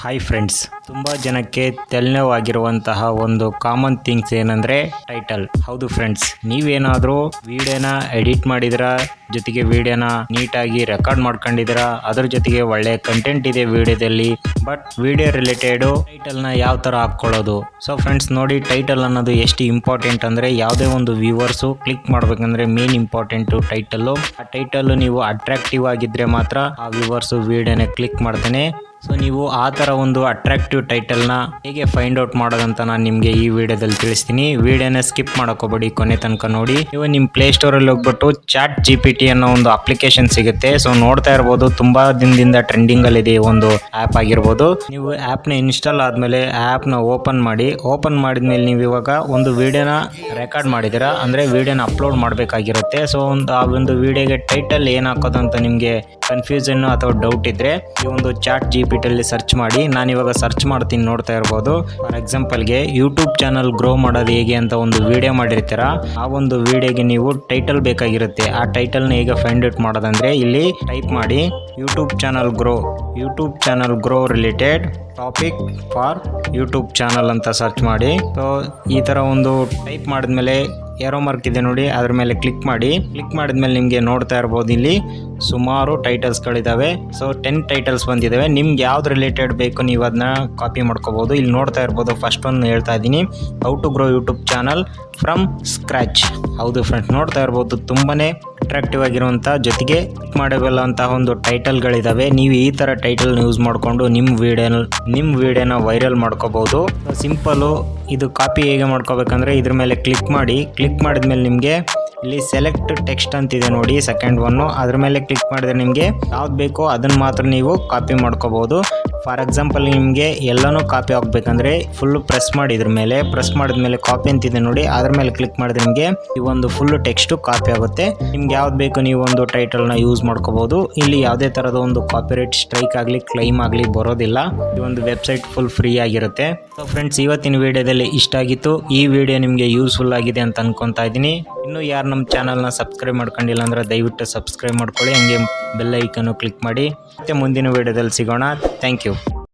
Hi friends, ತುಂಬ ಜನಕ್ಕೆ ತಲೆನೋವಾಗಿರುವಂತಹ ಒಂದು ಕಾಮನ್ ಥಿಂಗ್ಸ್ ಏನಂದರೆ ಟೈಟಲ್. ಹೌದು ಫ್ರೆಂಡ್ಸ್, ನೀವೇನಾದರೂ ವಿಡಿಯೋನ ಎಡಿಟ್ ಮಾಡಿದಿರಾ, ಜೊತೆಗೆ ವಿಡಿಯೋನ ನೀಟಾಗಿ ರೆಕಾರ್ಡ್ ಮಾಡ್ಕೊಂಡಿದ್ದೀರಾ, ಅದ್ರ ಜೊತೆಗೆ ಒಳ್ಳೆ ಕಂಟೆಂಟ್ ಇದೆ ವಿಡಿಯೋದಲ್ಲಿ, ಬಟ್ ವಿಡಿಯೋ ರಿಲೇಟೆಡು ಟೈಟಲ್ನ ಯಾವ ಥರ ಹಾಕ್ಕೊಳ್ಳೋದು. ಸೊ ಫ್ರೆಂಡ್ಸ್ ನೋಡಿ, ಟೈಟಲ್ ಅನ್ನೋದು ಎಷ್ಟು ಇಂಪಾರ್ಟೆಂಟ್ ಅಂದರೆ ಯಾವುದೇ ಒಂದು ವ್ಯೂವರ್ಸು ಕ್ಲಿಕ್ ಮಾಡಬೇಕಂದ್ರೆ ಮೇನ್ ಇಂಪಾರ್ಟೆಂಟು ಟೈಟಲ್ಲು. ಆ ಟೈಟಲ್ಲು ನೀವು ಅಟ್ರಾಕ್ಟಿವ್ ಆಗಿದ್ದರೆ ಮಾತ್ರ ಆ ವ್ಯೂವರ್ಸು ವಿಡಿಯೋನ ಕ್ಲಿಕ್ ಮಾಡ್ತಾನೆ. ಸೊ ನೀವು ಆ ಥರ ಒಂದು ಅಟ್ರಾಕ್ಟಿವ್ ಟೈಟಲ್ನ ಹೇಗೆ ಫೈಂಡ್ ಔಟ್ ಮಾಡೋದಂತ ನಾನು ನಿಮಗೆ ಈ ವಿಡಿಯೋದಲ್ಲಿ ತಿಳಿಸ್ತೀನಿ. ವಿಡಿಯೋನ ಸ್ಕಿಪ್ ಮಾಡೋಕೋಬೇಡಿ, ಕೊನೆ ತನಕ ನೋಡಿ. ನೀವು ನಿಮ್ಮ ಪ್ಲೇಸ್ಟೋರಲ್ಲಿ ಹೋಗ್ಬಿಟ್ಟು ಚಾಟ್ GPT ಅನ್ನೋ ಒಂದು ಅಪ್ಲಿಕೇಶನ್ ಸಿಗುತ್ತೆ. ಸೊ ನೋಡ್ತಾ ಇರ್ಬೋದು, ತುಂಬ ದಿನದಿಂದ ಟ್ರೆಂಡಿಂಗಲ್ಲಿದೆ ಈ ಒಂದು ಆ್ಯಪ್ ಆಗಿರ್ಬೋದು. ನೀವು ಆ್ಯಪ್ನ ಇನ್ಸ್ಟಾಲ್ ಆದಮೇಲೆ ಆ್ಯಪ್ನ ಓಪನ್ ಮಾಡಿದ್ಮೇಲೆ ನೀವು ಇವಾಗ ಒಂದು ವಿಡಿಯೋನ ರೆಕಾರ್ಡ್ ಮಾಡಿದ್ದೀರಾ ಅಂದರೆ ವಿಡಿಯೋನ ಅಪ್ಲೋಡ್ ಮಾಡಬೇಕಾಗಿರುತ್ತೆ. ಸೊ ಆ ಒಂದು ವಿಡಿಯೋಗೆ ಟೈಟಲ್ ಏನು ಹಾಕೋದು ಅಂತ ನಿಮಗೆ ಕನ್ಫ್ಯೂಷನ್ ಅಥವಾ ಡೌಟ್ ಇದ್ದರೆ ಈ ಒಂದು ಚಾಟ್ GPTಯಲ್ಲಿ ಸರ್ಚ್ ಮಾಡಿ. ನಾನಿವಾಗ ಸರ್ಚ್ ಮಾಡ್ತೀನಿ, ನೋಡ್ತಾ ಇರ್ಬೋದು. ಫಾರ್ ಎಕ್ಸಾಂಪಲ್ಗೆ ಯೂಟ್ಯೂಬ್ ಚಾನಲ್ ಗ್ರೋ ಮಾಡೋದು ಹೇಗೆ ಅಂತ ಒಂದು ವಿಡಿಯೋ ಮಾಡಿರ್ತೀರ. ಆ ಒಂದು ವಿಡಿಯೋಗೆ ನೀವು ಟೈಟಲ್ ಬೇಕಾಗಿರುತ್ತೆ. ಆ ಟೈಟಲ್ನ ಹೇಗೆ ಫೈಂಡ್ ಔಟ್ ಮಾಡೋದಂದರೆ ಇಲ್ಲಿ ಟೈಪ್ ಮಾಡಿ YouTube channel grow related topic for YouTube channel ಅಂತ ಸರ್ಚ್ ಮಾಡಿ. ಸೊ ಈ ಥರ ಒಂದು ಟೈಪ್ ಮಾಡಿದ್ಮೇಲೆ ಏರೋ ಮಾರ್ಕ್ ಇದೆ ನೋಡಿ, ಅದ್ರ ಮೇಲೆ ಕ್ಲಿಕ್ ಮಾಡಿದ್ಮೇಲೆ ನಿಮಗೆ ನೋಡ್ತಾ ಇರ್ಬೋದು ಇಲ್ಲಿ ಸುಮಾರು ಟೈಟಲ್ಸ್ಗಳಿದ್ದಾವೆ. ಸೊ 10 ಟೈಟಲ್ಸ್ ಬಂದಿದ್ದಾವೆ. ನಿಮ್ಗೆ ಯಾವ್ದು ರಿಲೇಟೆಡ್ ಬೇಕು ನೀವು ಅದನ್ನ ಕಾಪಿ ಮಾಡ್ಕೋಬೋದು. ಇಲ್ಲಿ ನೋಡ್ತಾ ಇರ್ಬೋದು, ಫಸ್ಟ್ ಒಂದು ಹೇಳ್ತಾ ಇದ್ದೀನಿ, how to grow YouTube channel from scratch. ಹೌದು ಫ್ರೆಂಡ್ಸ್, ನೋಡ್ತಾ ಇರ್ಬೋದು, ತುಂಬಾ ಅಟ್ರಾಕ್ಟಿವ್ ಆಗಿರುವಂಥ ಜೊತೆಗೆ ಕ್ಲಿಕ್ ಮಾಡಬಲ್ಲಂತಹ ಒಂದು ಟೈಟಲ್ಗಳಿದ್ದಾವೆ. ನೀವು ಈ ಥರ ಟೈಟಲ್ನ ಯೂಸ್ ಮಾಡಿಕೊಂಡು ನಿಮ್ಮ ವಿಡಿಯೋನ ವೈರಲ್ ಮಾಡ್ಕೋಬೋದು. ಸಿಂಪಲ್ಲು ಇದು ಕಾಪಿ ಹೇಗೆ ಮಾಡ್ಕೋಬೇಕಂದ್ರೆ ಇದ್ರ ಮೇಲೆ ಕ್ಲಿಕ್ ಮಾಡಿದ್ಮೇಲೆ ನಿಮಗೆ ಇಲ್ಲಿ ಸೆಲೆಕ್ಟ್ ಟೆಕ್ಸ್ಟ್ ಅಂತಿದೆ ನೋಡಿ, ಸೆಕೆಂಡ್ ಒನ್ನು, ಅದ್ರ ಮೇಲೆ ಕ್ಲಿಕ್ ಮಾಡಿದ್ರೆ ನಿಮಗೆ ಯಾವ್ದು ಬೇಕೋ ಅದನ್ನು ಮಾತ್ರ ನೀವು ಕಾಪಿ ಮಾಡ್ಕೋಬೋದು. ಫಾರ್ ಎಕ್ಸಾಂಪಲ್ ನಿಮಗೆ ಎಲ್ಲನೂ ಕಾಪಿ ಆಗಬೇಕಂದ್ರೆ ಫುಲ್ಲು ಪ್ರೆಸ್ ಮಾಡಿದ್ಮೇಲೆ ಕಾಪಿ ಅಂತಿದೆ ನೋಡಿ, ಅದ್ರ ಮೇಲೆ ಕ್ಲಿಕ್ ಮಾಡಿದ್ರೆ ನಿಮಗೆ ಈ ಒಂದು ಫುಲ್ಲು ಟೆಕ್ಸ್ಟು ಕಾಪಿ ಆಗುತ್ತೆ. ನಿಮ್ಗೆ ಯಾವ್ದು ಬೇಕು ನೀವು ಒಂದು ಟೈಟಲ್ನ ಯೂಸ್ ಮಾಡ್ಕೋಬೋದು. ಇಲ್ಲಿ ಯಾವುದೇ ಥರದ ಒಂದು ಕಾಪಿರೈಟ್ ಸ್ಟ್ರೈಕ್ ಆಗಲಿ ಕ್ಲೈಮ್ ಆಗಲಿ ಬರೋದಿಲ್ಲ. ಈ ಒಂದು ವೆಬ್ಸೈಟ್ ಫುಲ್ ಫ್ರೀ ಆಗಿರುತ್ತೆ. ಸೊ ಫ್ರೆಂಡ್ಸ್, ಇವತ್ತಿನ ವಿಡಿಯೋದಲ್ಲಿ ಇಷ್ಟ ಆಗಿತ್ತು. ಈ ವಿಡಿಯೋ ನಿಮಗೆ ಯೂಸ್ಫುಲ್ ಆಗಿದೆ ಅಂತ ಅನ್ಕೊತಾ ಇದ್ದೀನಿ. ಇನ್ನೂ ಯಾರು ನಮ್ಮ ಚಾನಲ್ನ ಸಬ್ಸ್ಕ್ರೈಬ್ ಮಾಡ್ಕೊಂಡಿಲ್ಲ ಅಂದರೆ ದಯವಿಟ್ಟು ಸಬ್ಸ್ಕ್ರೈಬ್ ಮಾಡ್ಕೊಳ್ಳಿ, ಹಂಗೆ ಬೆಲ್ ಐಕನ್ನು ಕ್ಲಿಕ್ ಮಾಡಿ. ಮತ್ತೆ ಮುಂದಿನ ವಿಡಿಯೋದಲ್ಲಿ ಸಿಗೋಣ. Thank you.